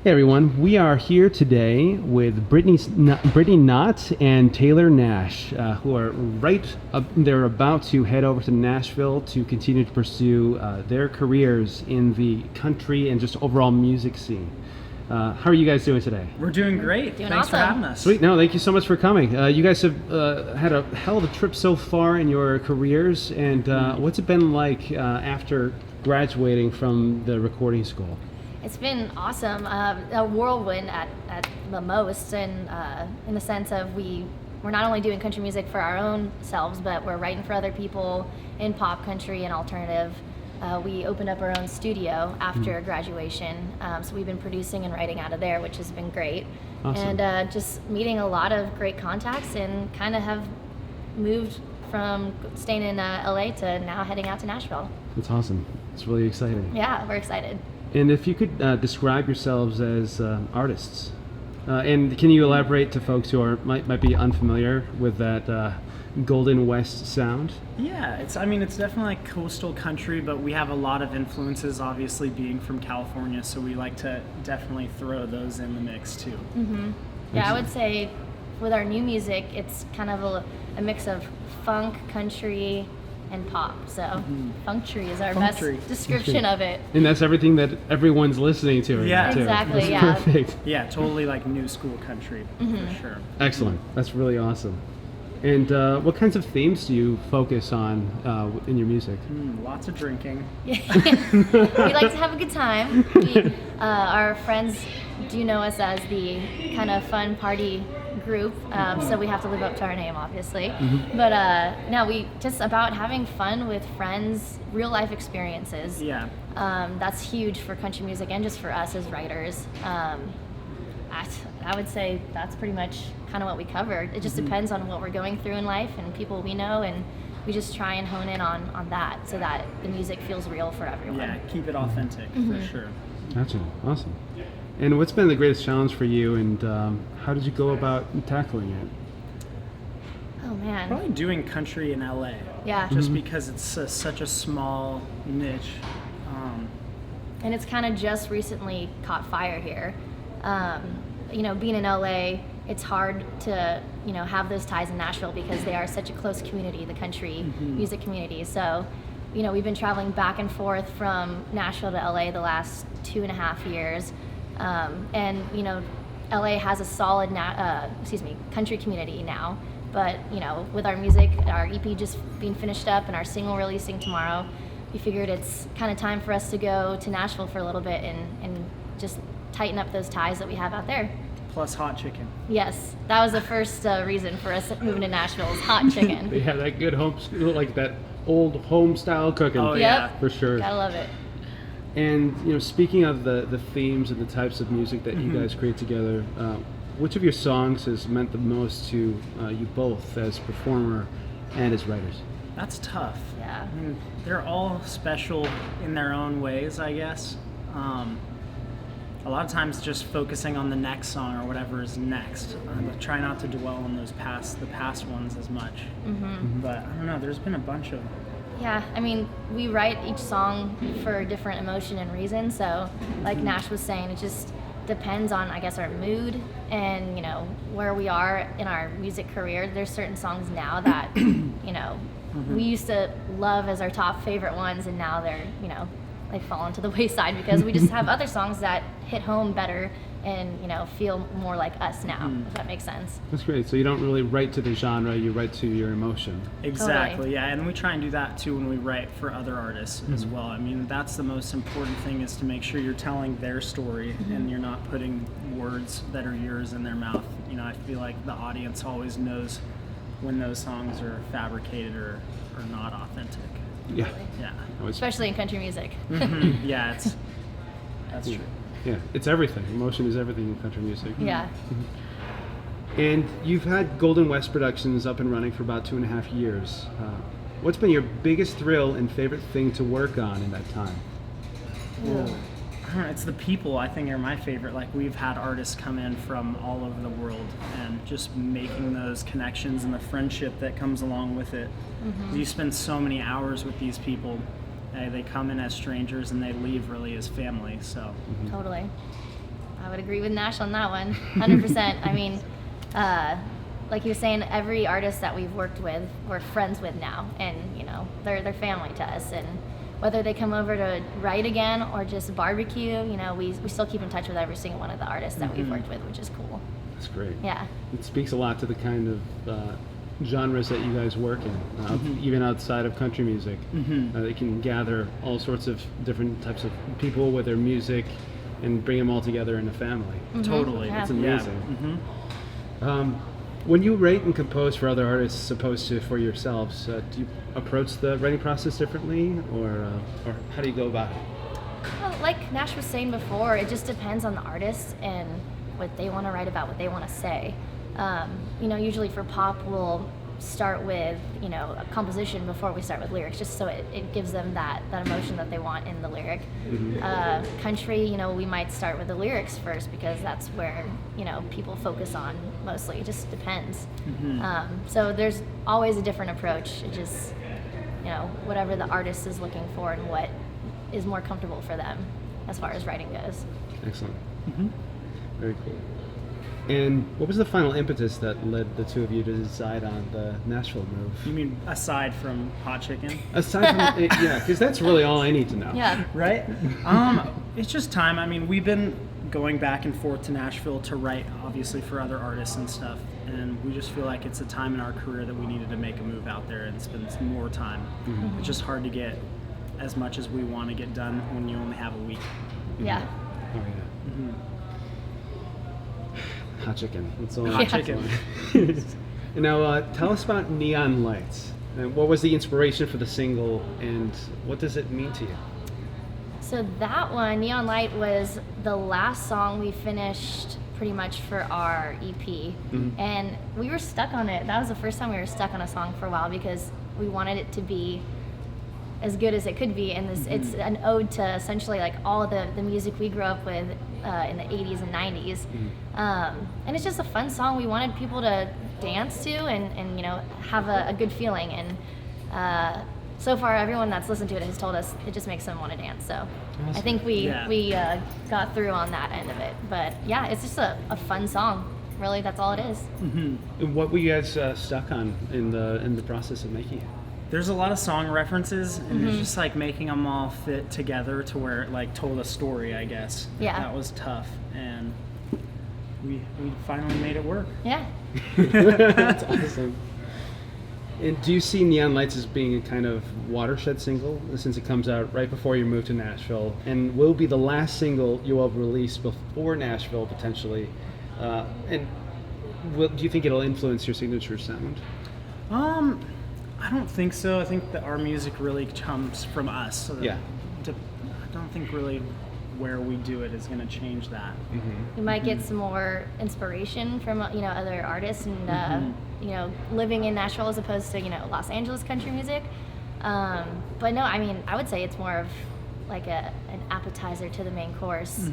Hey everyone, we are here today with Brittany Knott and Taylor Nash, who are they're about to head over to Nashville to continue to pursue their careers in the country and just overall music scene. How are you guys doing today? We're doing great. Thanks for having us. Sweet. No, thank you so much for coming. You guys have had a hell of a trip so far in your careers, and what's it been like after graduating from the recording school? It's been awesome, a whirlwind at the most, and in the sense of we're not only doing country music for our own selves, but we're writing for other people in pop, country, and alternative. We opened up our own studio after graduation, so we've been producing and writing out of there, which has been great. Awesome. And just meeting a lot of great contacts, and kind of have moved from staying in LA to now heading out to Nashville. That's awesome. It's really exciting. Yeah, we're excited. And if you could describe yourselves as artists, and can you elaborate to folks who might be unfamiliar with that Golden West sound? Yeah, it's definitely like coastal country, but we have a lot of influences, obviously being from California, so we like to definitely throw those in the mix too. Mm-hmm. Yeah, I would say with our new music, it's kind of a mix of funk, country, and pop. So Funktree is our best description of it. And that's everything that everyone's listening to right now, too. Exactly. That's Yeah, perfect. Yeah, totally like new school country for sure. Excellent. That's really awesome. And what kinds of themes do you focus on in your music? Lots of drinking. we like to have a good time. Our friends do know us as the kind of fun party group, so we have to live up to our name, obviously. But no, we just about having fun with friends, real life experiences. Yeah. That's huge for country music and just for us as writers. I would say that's pretty much kind of what we cover. It just depends on what we're going through in life and people we know, and we just try and hone in on that so that the music feels real for everyone. Yeah, keep it authentic for sure. Gotcha. Awesome. And what's been the greatest challenge for you, and how did you go about tackling it? Oh man. Probably doing country in LA. Yeah. Just because it's such a small niche. And it's kind of just recently caught fire here. Being in LA, it's hard to, have those ties in Nashville because they are such a close community, the country music community. So, we've been traveling back and forth from Nashville to LA the last 2.5 years. LA has a solid country community now. But, with our music, our EP just being finished up and our single releasing tomorrow, we figured it's kind of time for us to go to Nashville for a little bit and just tighten up those ties that we have out there. Plus hot chicken. Yes, that was the first reason for us moving to Nashville is hot chicken. They have that good like that old home style cooking. Oh, yeah. For sure. Gotta love it. And speaking of the themes and the types of music that you guys create together, which of your songs has meant the most to you both as performer and as writers? That's tough. Yeah. They're all special in their own ways, I guess. A lot of times just focusing on the next song or whatever is next. Try not to dwell on the past ones as much. But I don't know, there's been a bunch of... Yeah, we write each song for a different emotion and reason, so like Nash was saying, it just depends on, I guess, our mood and, where we are in our music career. There's certain songs now that, we used to love as our top favorite ones, and now they're, they fall into the wayside because we just have other songs that hit home better and, feel more like us now, if that makes sense. That's great. So you don't really write to the genre, you write to your emotion. Exactly, Totally. Yeah, and we try and do that too when we write for other artists as well. That's the most important thing, is to make sure you're telling their story and you're not putting words that are yours in their mouth. I feel like the audience always knows when those songs are fabricated or not authentic. Yeah. Yeah. Especially in country music. Yeah, that's true. Yeah, it's everything. Emotion is everything in country music. Yeah. And you've had Golden West Productions up and running for about 2.5 years. What's been your biggest thrill and favorite thing to work on in that time? It's the people, I think, are my favorite. Like, we've had artists come in from all over the world, and just making those connections and the friendship that comes along with it. You spend so many hours with these people. They come in as strangers and they leave really as family. So Totally. I would agree with Nash on that one, 100%. I mean, like he was saying, every artist that we've worked with, we're friends with now, and you know, they're family to us. And whether they come over to write again or just barbecue, you know, we still keep in touch with every single one of the artists that we've worked with, which is cool. That's great. Yeah. It speaks a lot to the kind of genres that you guys work in, even outside of country music. They can gather all sorts of different types of people with their music and bring them all together in a family. Totally. Yeah. It's amazing. When you write and compose for other artists, as opposed to for yourselves, do you approach the writing process differently, or how do you go about it? Well, like Nash was saying before, it just depends on the artist and what they want to write about, what they want to say. You know, usually for pop, we'll start with, you know, a composition before we start with lyrics, just so it gives them that emotion that they want in the lyric. Country, you know, we might start with the lyrics first because that's where, you know, people focus on mostly. It just depends. So there's always a different approach. It just, you know, whatever the artist is looking for and what is more comfortable for them as far as writing goes. Excellent. Very cool. And what was the final impetus that led the two of you to decide on the Nashville move? You mean aside from hot chicken? Aside from, yeah, because that's really all I need to know. Yeah. Right? It's just time. I mean, we've been going back and forth to Nashville to write, obviously, for other artists and stuff. And we just feel like it's a time in our career that we needed to make a move out there and spend some more time. It's just hard to get as much as we want to get done when you only have a week. Yeah. Oh, yeah. Hot chicken. That's all. Hot chicken. And now, tell us about Neon Lights. And what was the inspiration for the single, and what does it mean to you? So that one, Neon Light, was the last song we finished pretty much for our EP. And we were stuck on it. That was the first time we were stuck on a song for a while because we wanted it to be as good as it could be. And this, it's an ode to essentially like all the music we grew up with in the 80s and 90s. And it's just a fun song. We wanted people to dance to and you know, have a good feeling. And so far, everyone that's listened to it has told us it just makes them want to dance. So I think we got through on that end of it. But yeah, it's just a fun song. Really, that's all it is. And what were you guys stuck on in the process of making it? There's a lot of song references, and it's just like making them all fit together to where it like told a story, I guess. Yeah. That was tough, and we finally made it work. Yeah. That's awesome. And do you see Neon Lights as being a kind of watershed single, since it comes out right before you move to Nashville, and will be the last single you will release before Nashville potentially? And do you think it'll influence your signature sound? I don't think so. I think that our music really comes from us. So that I don't think really where we do it is going to change that. You might get some more inspiration from other artists and living in Nashville as opposed to Los Angeles country music. But no, I mean I would say it's more of like an appetizer to the main course.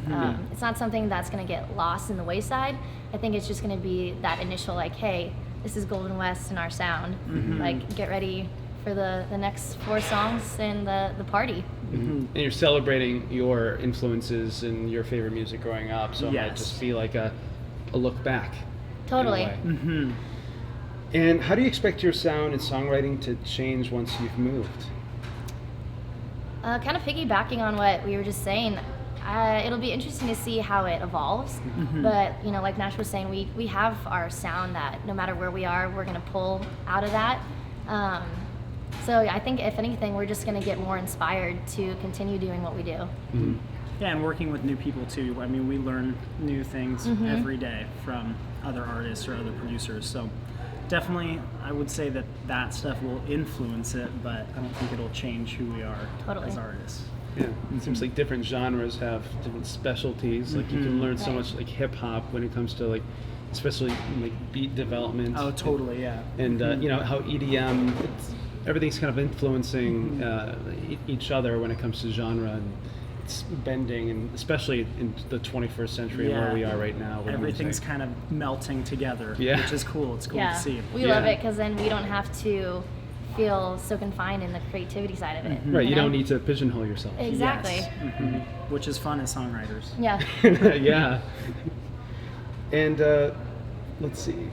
It's not something that's going to get lost in the wayside. I think it's just going to be that initial like, hey, this is Golden West and our sound. Like, get ready for the next 4 songs and the party. And you're celebrating your influences and your favorite music growing up, so it might just be like a look back. Totally. And how do you expect your sound and songwriting to change once you've moved? Kind of piggybacking on what we were just saying, it'll be interesting to see how it evolves. But like Nash was saying, we have our sound that no matter where we are, we're going to pull out of that. So I think if anything, we're just going to get more inspired to continue doing what we do. Yeah, and working with new people too. I mean, we learn new things every day from other artists or other producers. So definitely, I would say that stuff will influence it, but I don't think it'll change who we are as artists. Yeah, it seems like different genres have different specialties. Like you can learn so much like hip hop when it comes to like, especially like beat development. Oh, totally, yeah. And how EDM, everything's kind of influencing each other when it comes to genre, and it's bending, and especially in the 21st century and where we are right now. Everything's kind of melting together, which is cool. It's cool to see. We love it because then we don't have to feel so confined in the creativity side of it. Right, you know? don't need to pigeonhole yourself. Exactly. Yes. Which is fun as songwriters. Yeah. Yeah. And let's see.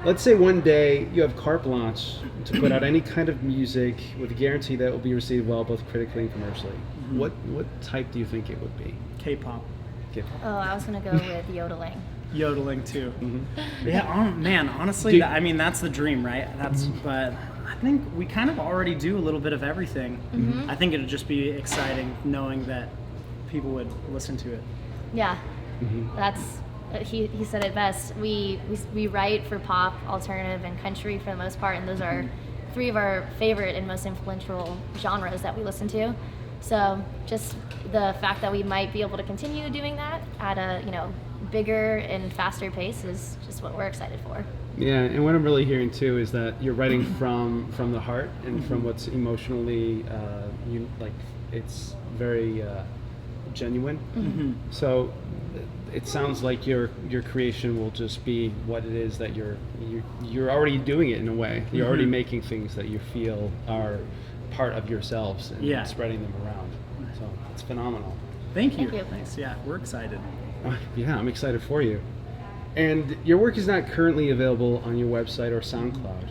Let's say one day you have carte blanche to put out any kind of music with a guarantee that it will be received well, both critically and commercially. What type do you think it would be? K-pop. Oh, I was gonna go with yodeling. Yodeling too. Mm-hmm. Yeah, man. Honestly, Do- I mean that's the dream, right? That's but I think we kind of already do a little bit of everything. I think it'd just be exciting knowing that people would listen to it. Yeah. That's he said it best. We write for pop, alternative, and country for the most part, and those are three of our favorite and most influential genres that we listen to. So just the fact that we might be able to continue doing that at a bigger and faster pace is just what we're excited for. Yeah, and what I'm really hearing too is that you're writing from the heart and from what's emotionally, it's very genuine. So it sounds like your creation will just be what it is that you're already doing it in a way. You're already making things that you feel are part of yourselves and spreading them around. So it's phenomenal. Thank you. Thank you. Thanks. Yeah, we're excited. Yeah, I'm excited for you. And your work is not currently available on your website or SoundCloud.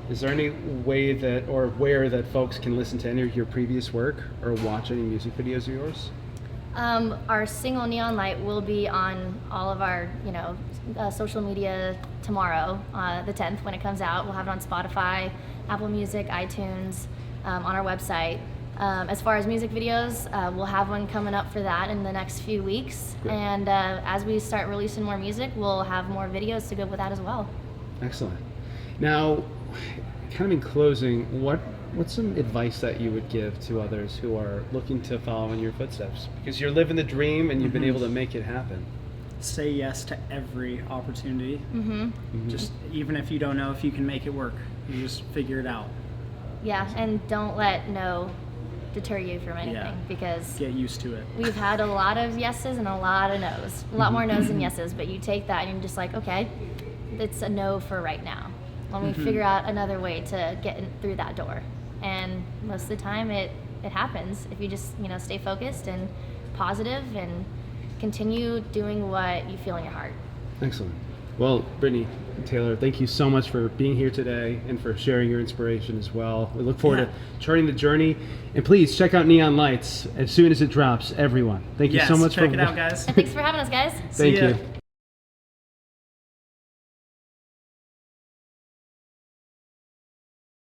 Is there any way that, or where that folks can listen to any of your previous work or watch any music videos of yours? Our single Neon Light will be on all of our, social media tomorrow, the 10th when it comes out. We'll have it on Spotify, Apple Music, iTunes, on our website. As far as music videos, we'll have one coming up for that in the next few weeks. Good. And as we start releasing more music, we'll have more videos to go with that as well. Excellent. Now, kind of in closing, what's some advice that you would give to others who are looking to follow in your footsteps? Because you're living the dream and you've been able to make it happen. Say yes to every opportunity. Just even if you don't know if you can make it work, you just figure it out. Yeah, and don't let no deter you from anything because Get used to it. we've had a lot of yeses and a lot of no's. A lot more no's than yeses, but you take that and you're just like, okay, it's a no for right now. Let me figure out another way to get through that door. And most of the time it happens if you just, stay focused and positive and continue doing what you feel in your heart. Excellent. Well, Brittany, Taylor, thank you so much for being here today and for sharing your inspiration as well. We look forward to charting the journey. And please check out Neon Lights as soon as it drops, everyone. Thank you so much check it out, guys. And thanks for having us, guys. Thank See ya. you.